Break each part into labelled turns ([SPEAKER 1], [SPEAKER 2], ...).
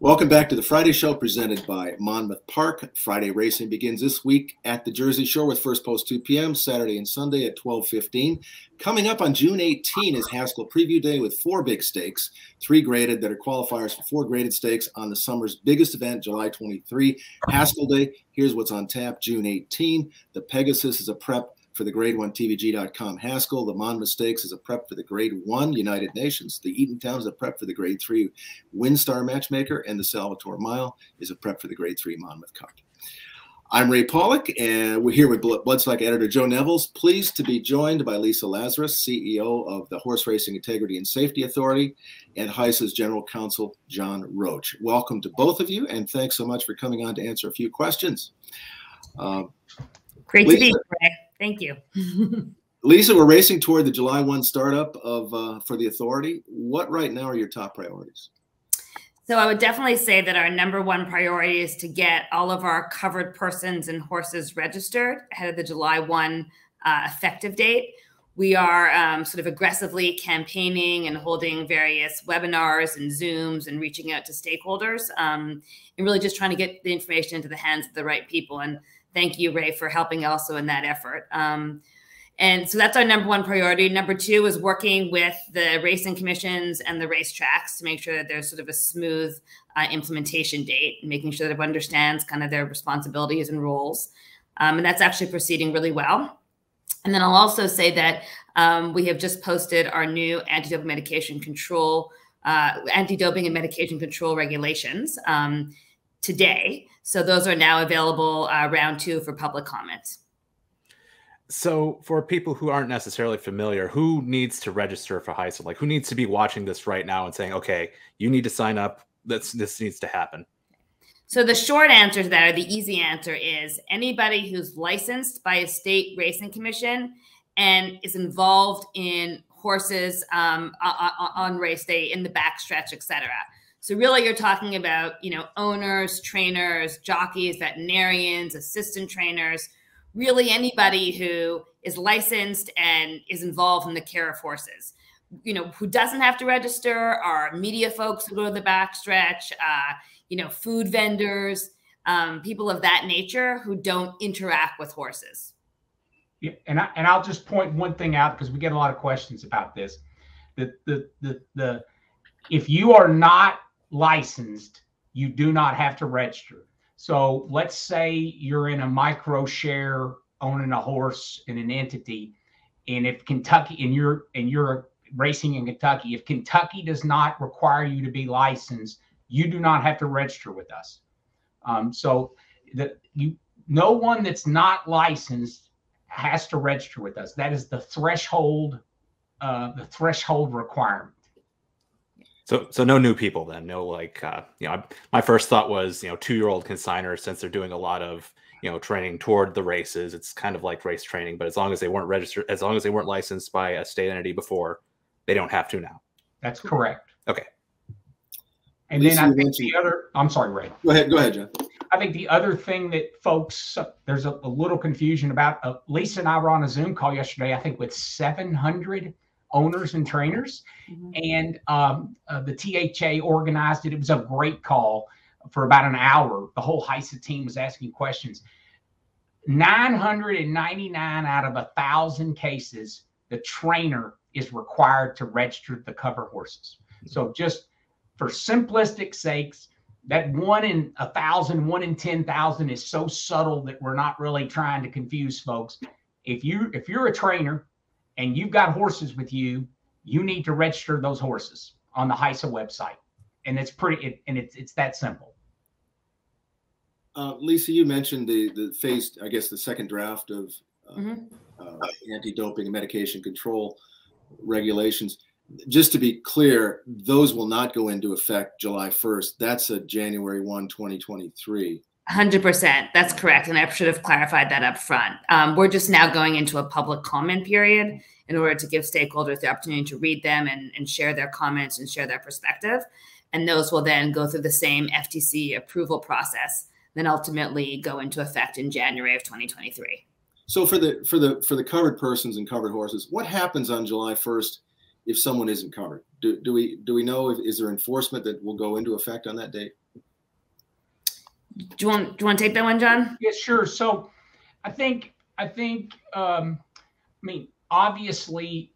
[SPEAKER 1] Welcome back to the Friday Show presented by Monmouth Park. Friday racing begins this week at the Jersey Shore with first post 2 p.m. Saturday and Sunday at 12:15. Coming up on June 18 is Haskell Preview Day with 4 big stakes, 3 graded that are qualifiers for 4 graded stakes on the summer's biggest event, July 23. Haskell Day, here's what's on tap, June 18. The Pegasus is a prep for the Grade 1 TVG.com Haskell. The Monmouth Stakes is a prep for the Grade 1 United Nations. The Eatontown is a prep for the Grade 3 WinStar Matchmaker. And the Salvatore Mile is a prep for the Grade 3 Monmouth Cup. I'm Ray Paulick, and we're here with bloodstock editor Joe Nevills. Pleased to be joined by Lisa Lazarus, CEO of the Horseracing Integrity and Safety Authority, and HISA's General Counsel John Roach. Welcome to both of you, and thanks so much for coming on to answer a few questions.
[SPEAKER 2] Great to be here, Ray. Thank you.
[SPEAKER 1] Lisa, we're racing toward the July 1 startup for the authority. What right now are your top priorities?
[SPEAKER 2] So I would definitely say that our #1 priority is to get all of our covered persons and horses registered ahead of the July 1 effective date. We are sort of aggressively campaigning and holding various webinars and Zooms and reaching out to stakeholders and really just trying to get the information into the hands of the right people. And thank you, Ray, for helping also in that effort. And so that's our #1 priority. #2 is working with the racing commissions and the racetracks to make sure that there's sort of a smooth implementation date, and making sure that everyone understands kind of their responsibilities and roles. And that's actually proceeding really well. And then I'll also say that we have just posted our new anti-doping medication control, anti-doping and medication control regulations today. So those are now available round 2 for public comment.
[SPEAKER 3] So for people who aren't necessarily familiar, who needs to register for HISA? Like, who needs to be watching this right now and saying, okay, you need to sign up. This needs to happen.
[SPEAKER 2] So the short answer to that, or the easy answer, is anybody who's licensed by a state racing commission and is involved in horses on race day, in the backstretch, et cetera. So really you're talking about, owners, trainers, jockeys, veterinarians, assistant trainers, really anybody who is licensed and is involved in the care of horses. Who doesn't have to register are media folks who go to the backstretch, food vendors, people of that nature who don't interact with horses.
[SPEAKER 4] Yeah, and I'll just point one thing out, because we get a lot of questions about this. If you are not licensed, you do not have to register. So let's say you're in a micro share owning a horse in an entity, and if Kentucky, and you're racing in Kentucky, if Kentucky does not require you to be licensed, you do not have to register with us. No one that's not licensed has to register with us. That is the threshold requirement.
[SPEAKER 3] So no new people then. No, my first thought was, 2-year-old consigners, since they're doing a lot of, training toward the races. It's kind of like race training, but as long as they weren't registered, as long as they weren't licensed by a state entity before, they don't have to now.
[SPEAKER 4] That's correct.
[SPEAKER 3] Okay.
[SPEAKER 4] And Lisa, then I think I'm sorry, Ray.
[SPEAKER 1] Go ahead, John.
[SPEAKER 4] I think the other thing that folks, there's a little confusion about, Lisa and I were on a Zoom call yesterday, I think with 700 owners and trainers, and the THA organized it. It was a great call for about an hour. The whole HISA team was asking questions. 999 out of 1,000 cases, the trainer is required to register the cover horses. So just for simplistic sakes, that 1 in 1,000, 1 in 10,000 is so subtle that we're not really trying to confuse folks. If you're a trainer and you've got horses with you, you need to register those horses on the HISA website. And it's it's that simple.
[SPEAKER 1] Lisa, you mentioned the phase, I guess, the second draft of anti-doping and medication control regulations. Just to be clear, those will not go into effect July 1st. That's a January 1, 2023.
[SPEAKER 2] 100%. That's correct. And I should have clarified that up front. We're just now going into a public comment period in order to give stakeholders the opportunity to read them and share their comments and share their perspective. And those will then go through the same FTC approval process, then ultimately go into effect in January of 2023. So
[SPEAKER 1] for the covered persons and covered horses, what happens on July 1st if someone isn't covered? Do we know is there enforcement that will go into effect on that date?
[SPEAKER 2] Do you want to take that one, John?
[SPEAKER 4] Yeah, sure. So I mean, obviously,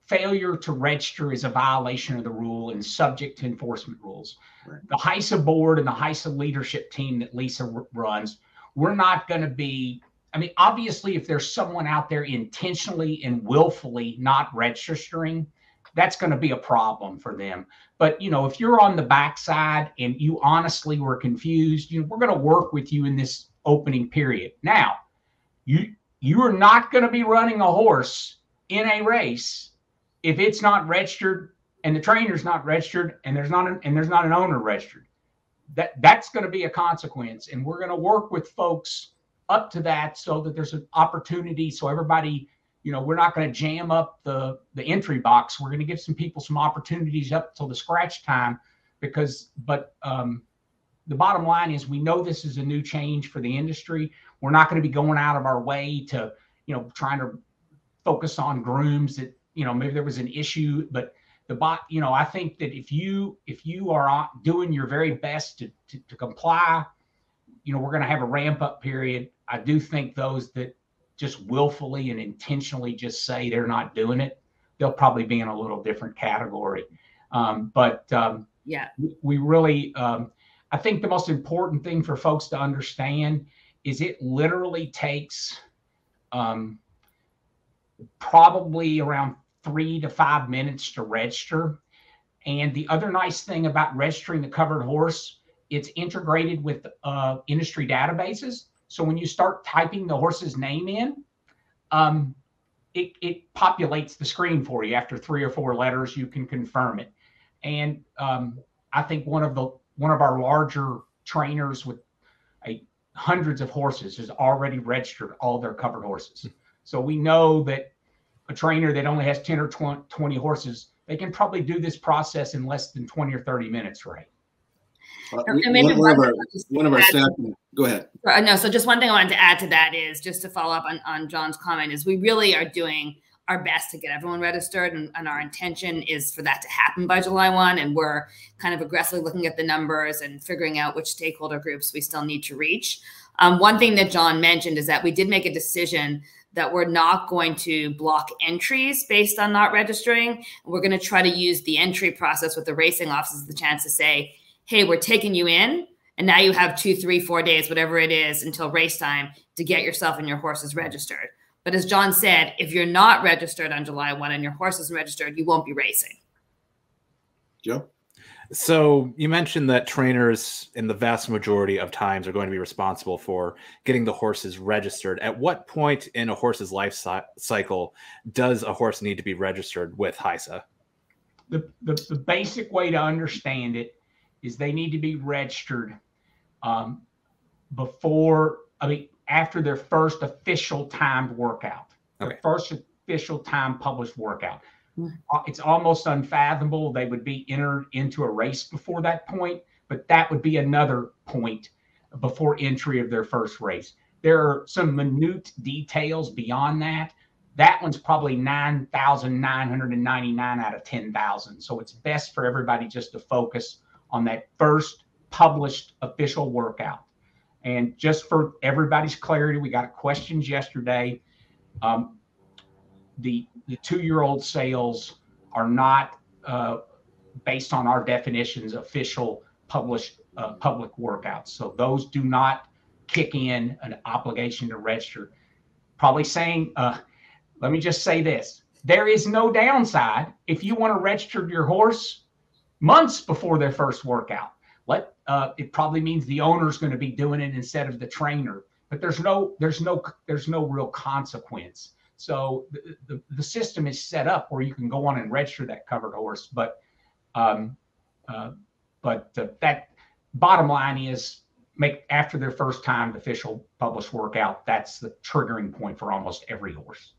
[SPEAKER 4] failure to register is a violation of the rule and subject to enforcement rules. Right. The HISA board and the HISA leadership team that Lisa runs, we're not going to be, I mean, obviously, if there's someone out there intentionally and willfully not registering, that's going to be a problem for them. But, you know, if you're on the backside and you honestly were confused, you know, we're going to work with you in this opening period. Now, you are not going to be running a horse in a race if it's not registered and the trainer's not registered and there's not an owner registered. That's going to be a consequence, and we're going to work with folks up to that so that there's an opportunity, so everybody, you know, we're not going to jam up the entry box. We're going to give some people some opportunities up till the scratch time, but the bottom line is we know this is a new change for the industry. We're not going to be going out of our way to, you know, trying to focus on grooms that, you know, maybe there was an issue, but you know, I think that if you are doing your very best to comply, you know, we're going to have a ramp up period. I do think those that just willfully and intentionally just say they're not doing it, they'll probably be in a little different category. Yeah, we really, I think the most important thing for folks to understand is it literally takes probably around 3 to 5 minutes to register. And the other nice thing about registering the covered horse, it's integrated with industry databases. So when you start typing the horse's name in, it populates the screen for you. After 3 or 4 letters, you can confirm it. And I think one of our larger trainers with hundreds of horses has already registered all their covered horses. So we know that a trainer that only has 10 or 20 horses, they can probably do this process in less than 20 or 30 minutes, right?
[SPEAKER 1] One of our staff, go ahead.
[SPEAKER 2] No, so just one thing I wanted to add to that is just to follow up on John's comment is we really are doing our best to get everyone registered, and our intention is for that to happen by July 1. And we're kind of aggressively looking at the numbers and figuring out which stakeholder groups we still need to reach. One thing that John mentioned is that we did make a decision that we're not going to block entries based on not registering. We're going to try to use the entry process with the racing offices the chance to say, hey, we're taking you in, and now you have 2, 3, 4 days, whatever it is, until race time to get yourself and your horses registered. But as John said, if you're not registered on July 1 and your horse isn't registered, you won't be racing.
[SPEAKER 1] Joe?
[SPEAKER 3] So you mentioned that trainers in the vast majority of times are going to be responsible for getting the horses registered. At what point in a horse's life cycle does a horse need to be registered with HISA?
[SPEAKER 4] The basic way to understand it is they need to be registered after their first official timed workout, okay. The first official time published workout. It's almost unfathomable they would be entered into a race before that point, but that would be another point before entry of their first race. There are some minute details beyond that. That one's probably 9,999 out of 10,000. So it's best for everybody just to focus on that first published official workout. And just for everybody's clarity, we got questions yesterday. The 2-year-old sales are not based on our definitions, official published public workouts. So those do not kick in an obligation to register. Probably saying, let me just say this. There is no downside if you want to register your horse months before their first workout. It probably means the owner's going to be doing it instead of the trainer, but there's no real consequence. So the system is set up where you can go on and register that covered horse, but that bottom line is make after their first time official published workout. That's the triggering point for almost every horse.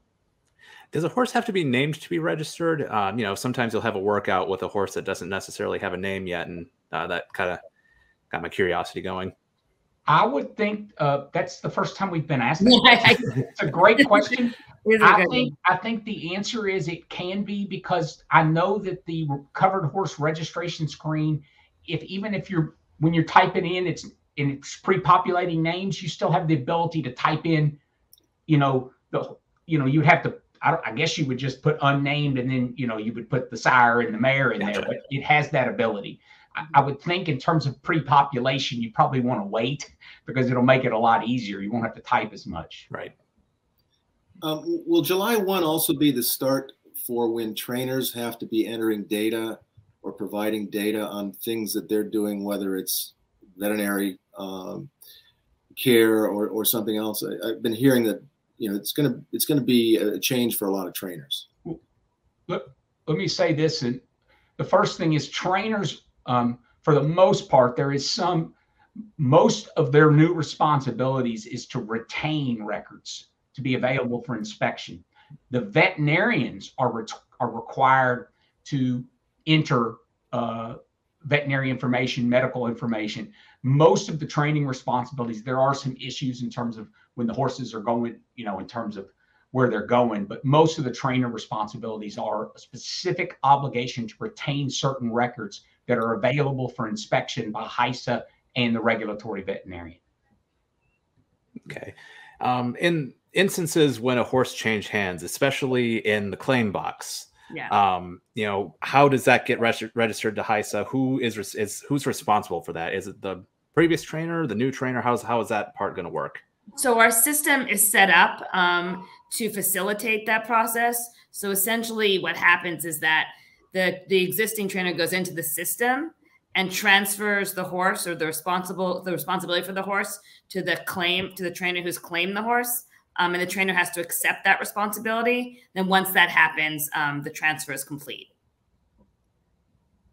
[SPEAKER 3] Does a horse have to be named to be registered? You know, sometimes you'll have a workout with a horse that doesn't necessarily have a name yet, and that kind of got my curiosity going.
[SPEAKER 4] I would think that's the first time we've been asked that. It's a great question. I think the answer is it can be, because I know that the covered horse registration screen, when you're typing in, it's pre-populating names, you still have the ability to type in, you'd have to, I guess you would just put unnamed, and then, you would put the sire and the mare in there, but it has that ability. I would think in terms of pre-population, you probably want to wait because it'll make it a lot easier. You won't have to type as much.
[SPEAKER 3] Right.
[SPEAKER 1] Will July 1 also be the start for when trainers have to be entering data or providing data on things that they're doing, whether it's veterinary care or something else? I've been hearing that it's going to be a change for a lot of trainers.
[SPEAKER 4] Let me say this, and the first thing is trainers, for the most part, most of their new responsibilities is to retain records to be available for inspection. The veterinarians are required to enter veterinary information, medical information. Most of the training responsibilities, there are some issues in terms of when the horses are going, in terms of where they're going, but most of the trainer responsibilities are a specific obligation to retain certain records that are available for inspection by HISA and the regulatory veterinarian.
[SPEAKER 3] Okay. In instances when a horse changed hands, especially in the claim box, how does that get registered to HISA? Who's responsible for that? Is it the previous trainer, the new trainer? How is that part going to work?
[SPEAKER 2] So our system is set up to facilitate that process. So essentially what happens is that the existing trainer goes into the system and transfers the horse, or the responsibility for the horse, to the trainer who's claimed the horse. And the trainer has to accept that responsibility. Then once that happens, the transfer is complete.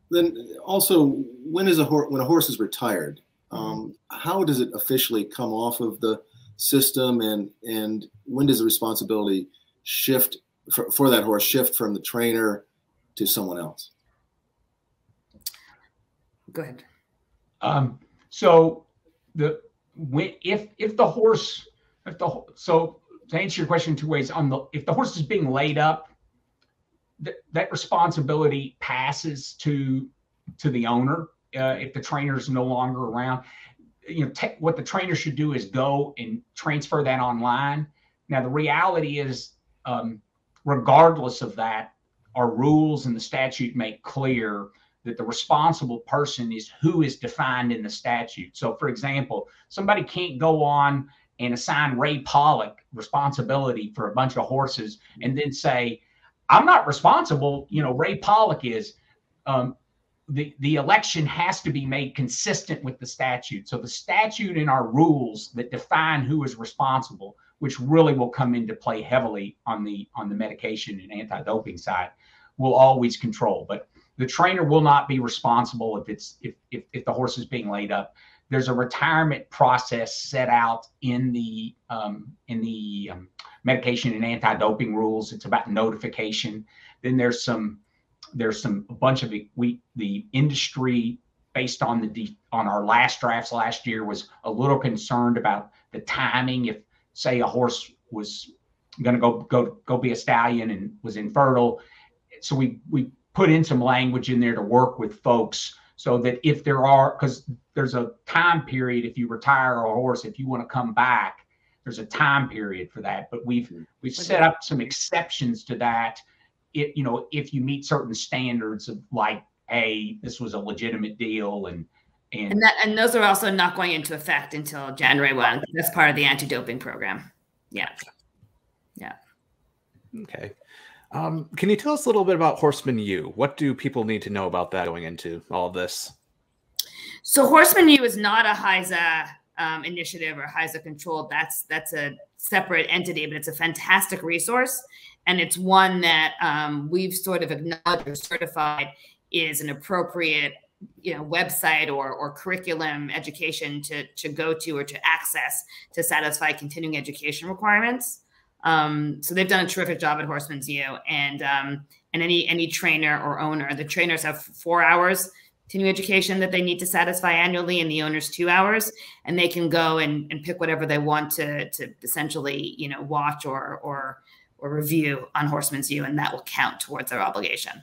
[SPEAKER 1] Then also, when a horse is retired, how does it officially come off of the system, and when does the responsibility shift for that horse shift from the trainer to someone else?
[SPEAKER 2] Go ahead.
[SPEAKER 4] So if the horse, so to answer your question two ways, if the horse is being laid up, that responsibility passes to the owner. If the trainer is no longer around, what the trainer should do is go and transfer that online. Now, the reality is, regardless of that, our rules and the statute make clear that the responsible person is who is defined in the statute. So, for example, somebody can't go on and assign Ray Paulick responsibility for a bunch of horses and then say, I'm not responsible, Ray Paulick is. The election has to be made consistent with the statute. So the statute and our rules that define who is responsible, which really will come into play heavily on the medication and anti-doping side, will always control. But the trainer will not be responsible if the horse is being laid up. There's a retirement process set out in the medication and anti-doping rules. It's about notification. Then there's a bunch of the industry, based on our last drafts last year, was a little concerned about the timing. If, say, a horse was going to go be a stallion and was infertile, so we put in some language in there to work with folks so that if because there's a time period, if you retire a horse, if you want to come back, there's a time period for that. But we've set up some exceptions to that. If you meet certain standards of, like, hey, this was a legitimate deal, and
[SPEAKER 2] those are also not going into effect until January 1. That's part of the anti-doping program. Yeah.
[SPEAKER 3] Okay. Can you tell us a little bit about Horseman U? What do people need to know about that going into all of this?
[SPEAKER 2] So Horseman U is not a HISA initiative or HISA controlled. That's a separate entity, but it's a fantastic resource. And it's one that we've sort of acknowledged or certified is an appropriate, website or curriculum education to go to or to access to satisfy continuing education requirements. So they've done a terrific job at Horseman's U, and any trainer or owner. The trainers have 4 hours continuing education that they need to satisfy annually, and the owners 2 hours, and they can go and pick whatever they want to essentially watch or review on Horseman's U, and that will count towards their obligation.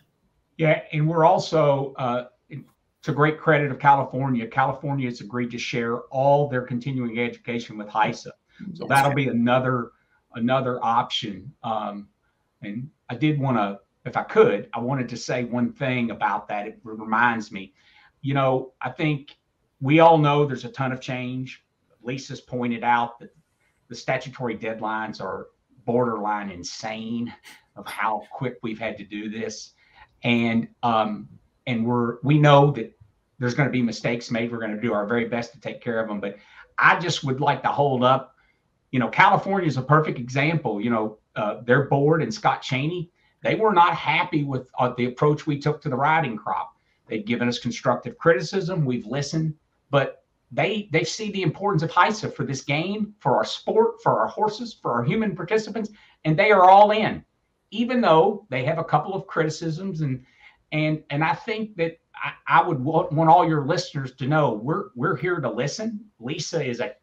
[SPEAKER 4] Yeah, and we're also to great credit of California, California has agreed to share all their continuing education with HISA. So that'll be another option. And I did want to, if I could, I wanted to say one thing about that. It reminds me, you know, I think we all know there's a ton of change. Lisa's pointed out that the statutory deadlines are borderline insane of how quick we've had to do this. And we know that there's going to be mistakes made. We're going to do our very best to take care of them. But I just would like to hold up, you know, California is a perfect example. You know, their board and Scott Cheney, they were not happy with the approach we took to the riding crop. They've given us constructive criticism. We've listened, but they see the importance of HISA for this game, for our sport, for our horses, for our human participants, and they are all in, even though they have a couple of criticisms. And I think that I would want all your listeners to know we're here to listen. Lisa is a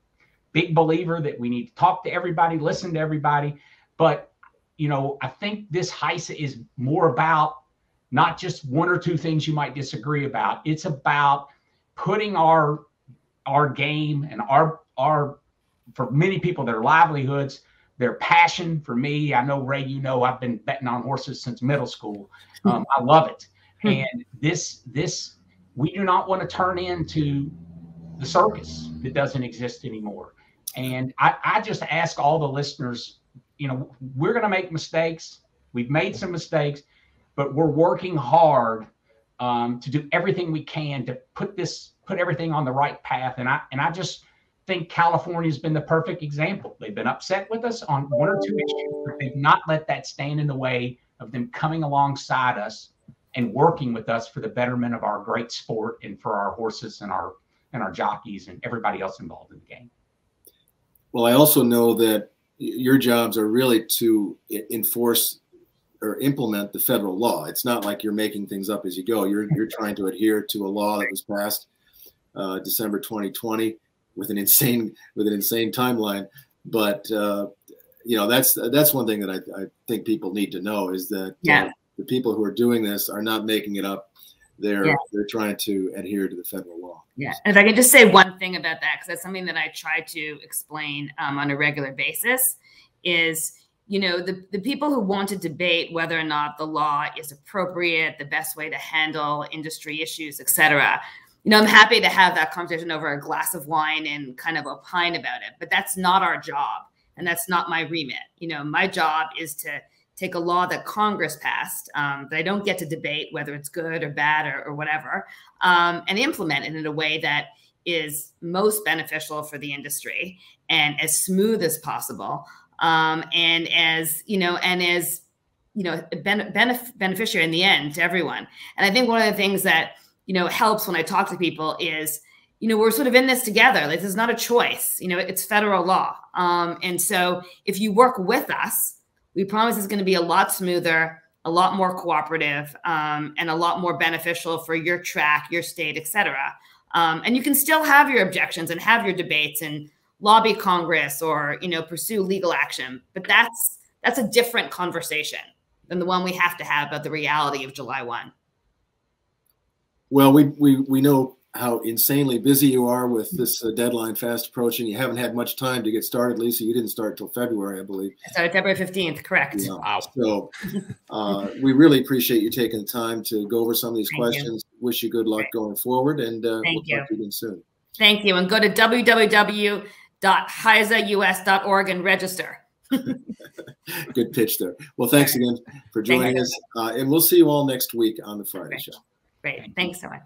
[SPEAKER 4] big believer that we need to talk to everybody, listen to everybody. But, you know, I think this HISA is more about not just one or two things you might disagree about. It's about putting our game and our for many people, their livelihoods, their passion. For me, I know, Ray, you know, I've been betting on horses since middle school. I love it. And this we do not want to turn into the circus that doesn't exist anymore. And I just ask all the listeners, you know, we're going to make mistakes. We've made some mistakes, but we're working hard to do everything we can to put everything on the right path. And I just think California's been the perfect example. They've been upset with us on one or two issues, but they've not let that stand in the way of them coming alongside us and working with us for the betterment of our great sport and for our horses and our jockeys and everybody else involved in the game.
[SPEAKER 1] Well, I also know that your jobs are really to enforce or implement the federal law. It's not like you're making things up as you go. You're trying to adhere to a law that was passed December 2020 with an insane timeline. But you know, that's one thing that I think people need to know is that the people who are doing this are not making it up. They're trying to adhere to the federal law.
[SPEAKER 2] Yeah. And if I could just say one thing about that, because that's something that I try to explain on a regular basis, is, you know, the people who want to debate whether or not the law is appropriate, the best way to handle industry issues, et cetera. You know, I'm happy to have that conversation over a glass of wine and kind of opine about it, but that's not our job. And that's not my remit. You know, my job is to take a law that Congress passed that I don't get to debate whether it's good or bad or whatever, and implement it in a way that is most beneficial for the industry and as smooth as possible, and as beneficiary in the end to everyone. And I think one of the things that, you know, helps when I talk to people is, you know, we're sort of in this together. Like, this is not a choice. You know, it's federal law. And so if you work with us, we promise it's going to be a lot smoother, a lot more cooperative, and a lot more beneficial for your track, your state, et cetera. And you can still have your objections and have your debates and lobby Congress or, you know, pursue legal action. But that's a different conversation than the one we have to have about the reality of July 1.
[SPEAKER 1] Well, we know how insanely busy you are with this deadline fast approaching. You haven't had much time to get started, Lisa. You didn't start till February, I believe.
[SPEAKER 2] I started February 15th, correct.
[SPEAKER 1] Yeah. Wow. So we really appreciate you taking the time to go over some of these questions. Wish you good luck going forward, and we'll talk to you again soon.
[SPEAKER 2] Thank you. And go to www.hisaus.org and register.
[SPEAKER 1] Good pitch there. Well, thanks again for joining us. And we'll see you all next week on the Friday show.
[SPEAKER 2] Great. Thanks so much.